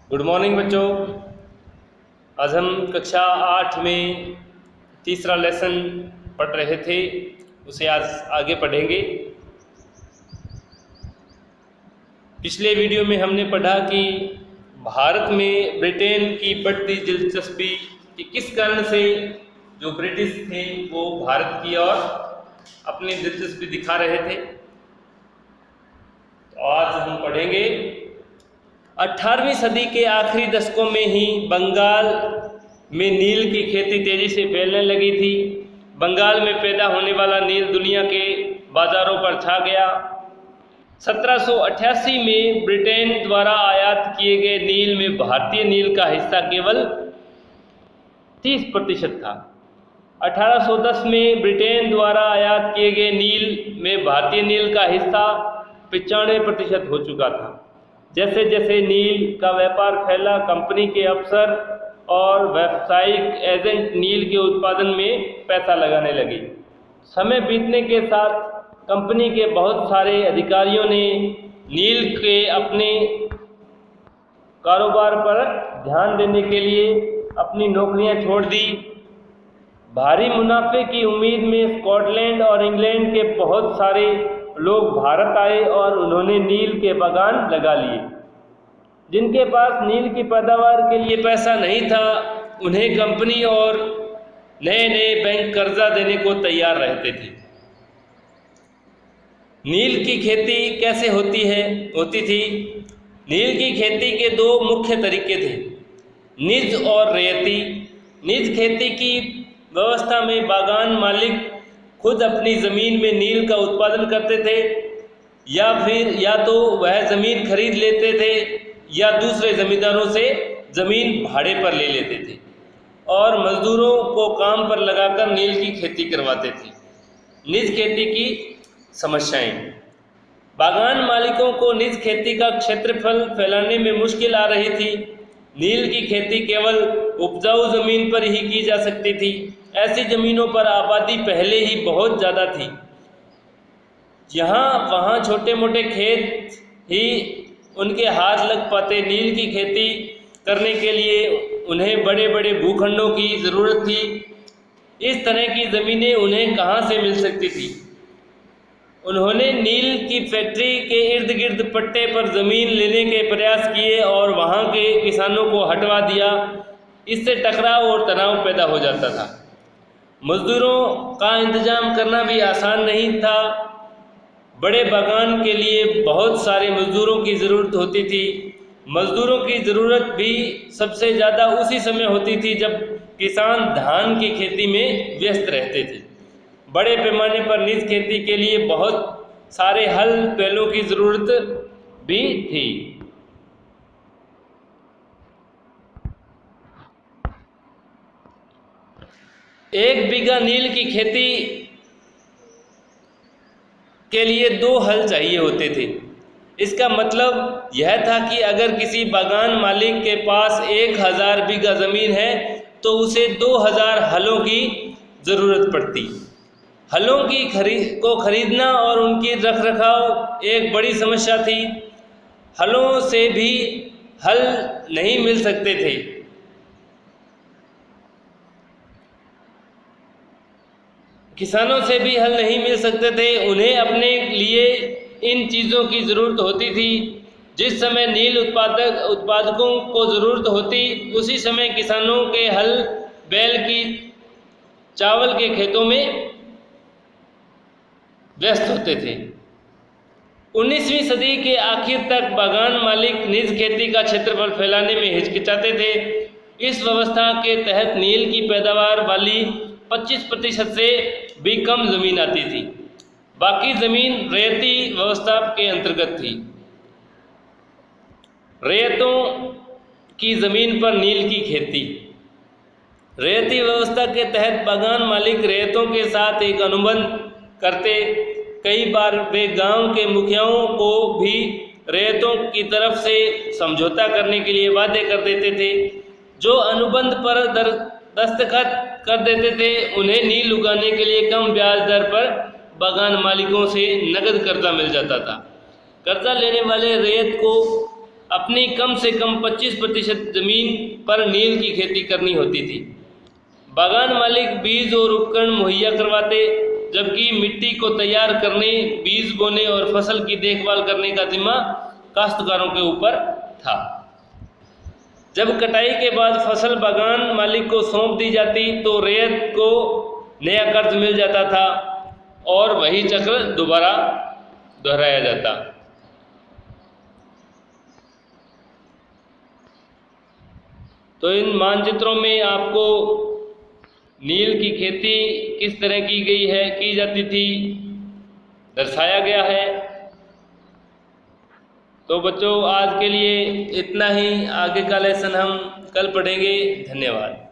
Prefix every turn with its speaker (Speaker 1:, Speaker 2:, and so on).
Speaker 1: Good morning बच्चों। आज हम कक्षा 8 में तीसरा लेसन पढ़ रहे थे, उसे आज आगे पढ़ेंगे। पिछले वीडियो में हमने पढ़ा कि भारत में ब्रिटेन की बढ़ती दिलचस्पी कि किस कारण से जो ब्रिटिश थे वो भारत की ओर अपनी दिलचस्पी दिखा रहे थे। तो आज हम पढ़ेंगे 18वीं सदी के आखिरी दशकों में ही बंगाल में नील की खेती तेजी से फैलने लगी थी। बंगाल में पैदा होने वाला नील दुनिया के बाजारों पर छा गया। 1788 में ब्रिटेन द्वारा आयात किए गए नील में भारतीय नील का हिस्सा केवल 30% था। 1810 में ब्रिटेन द्वारा आयात किए गए नील में भारतीय नील का हिस्सा 95% हो चुका था। जैसे जैसे नील का व्यापार फैला, कंपनी के अफसर और व्यावसायिक एजेंट नील के उत्पादन में पैसा लगाने लगे। समय बीतने के साथ कंपनी के बहुत सारे अधिकारियों ने नील के अपने कारोबार पर ध्यान देने के लिए अपनी नौकरियां छोड़ दी। भारी मुनाफे की उम्मीद में स्कॉटलैंड और इंग्लैंड के बहुत सारे लोग भारत आए और उन्होंने नील के बागान लगा लिए। जिनके पास नील की पैदावार के लिए पैसा नहीं था, उन्हें कंपनी और नए नए बैंक कर्जा देने को तैयार रहते थे। नील की खेती कैसे होती थी? नील की खेती के दो मुख्य तरीके थे, निज और रैयती। निज खेती की व्यवस्था में बागान मालिक खुद अपनी ज़मीन में नील का उत्पादन करते थे, या तो वह ज़मीन खरीद लेते थे या दूसरे ज़मींदारों से ज़मीन भाड़े पर ले लेते थे और मज़दूरों को काम पर लगाकर नील की खेती करवाते थे। निज खेती की समस्याएं। बागान मालिकों को निज खेती का क्षेत्रफल फैलाने में मुश्किल आ रही थी। नील की खेती केवल उपजाऊ ज़मीन पर ही की जा सकती थी। ऐसी ज़मीनों पर आबादी पहले ही बहुत ज़्यादा थी। यहाँ वहाँ छोटे मोटे खेत ही उनके हाथ लग पाते। नील की खेती करने के लिए उन्हें बड़े बड़े भूखंडों की ज़रूरत थी। इस तरह की ज़मीनें उन्हें कहाँ से मिल सकती थी? उन्होंने नील की फैक्ट्री के इर्द गिर्द पट्टे पर ज़मीन लेने के प्रयास किए और वहाँ के किसानों को हटवा दिया। इससे टकराव और तनाव पैदा हो जाता था। मज़दूरों का इंतज़ाम करना भी आसान नहीं था। बड़े बागान के लिए बहुत सारे मज़दूरों की ज़रूरत होती थी। मज़दूरों की ज़रूरत भी सबसे ज़्यादा उसी समय होती थी जब किसान धान की खेती में व्यस्त रहते थे। बड़े पैमाने पर निज खेती के लिए बहुत सारे हल बैलों की ज़रूरत भी थी। एक बीघा नील की खेती के लिए 2 हल चाहिए होते थे। इसका मतलब यह था कि अगर किसी बागान मालिक के पास 1000 बीघा ज़मीन है तो उसे 2000 हलों की ज़रूरत पड़ती। हलों की खरीदना और उनकी रखरखाव एक बड़ी समस्या थी। हलों से भी हल नहीं मिल सकते थे। किसानों से भी हल नहीं मिल सकते थे। उन्हें अपने लिए इन चीज़ों की ज़रूरत होती थी। जिस समय नील उत्पादकों को ज़रूरत होती, उसी समय किसानों के हल बैल की चावल के खेतों में व्यस्त होते थे। 19वीं सदी के आखिर तक बागान मालिक निज खेती का क्षेत्रफल फैलाने में हिचकिचाते थे। इस व्यवस्था के तहत नील की पैदावार वाली 25% से भी कम ज़मीन आती थी। बाकी ज़मीन रैयती व्यवस्था के अंतर्गत थी। रैयतों की ज़मीन पर नील की खेती। रैयती व्यवस्था के तहत बागान मालिक रैयतों के साथ एक अनुबंध करते। कई बार वे गांव के मुखियाओं को भी रैयतों की तरफ से समझौता करने के लिए वादे कर देते थे। जो अनुबंध पर दस्तखत कर देते थे, उन्हें नील उगाने के लिए कम ब्याज दर पर बागान मालिकों से नगद कर्जा मिल जाता था। कर्जा लेने वाले रैयत को अपनी कम से कम 25% ज़मीन पर नील की खेती करनी होती थी। बागान मालिक बीज और उपकरण मुहैया करवाते, जबकि मिट्टी को तैयार करने, बीज बोने और फसल की देखभाल करने का जिम्मा काश्तकारों के ऊपर था। जब कटाई के बाद फसल बागान मालिक को सौंप दी जाती तो रैयत को नया कर्ज मिल जाता था और वही चक्र दोबारा दोहराया जाता। तो इन मानचित्रों में आपको नील की खेती किस तरह की गई है, की जाती थी, दर्शाया गया है। तो बच्चों आज के लिए इतना ही, आगे का लेसन हम कल पढ़ेंगे। धन्यवाद।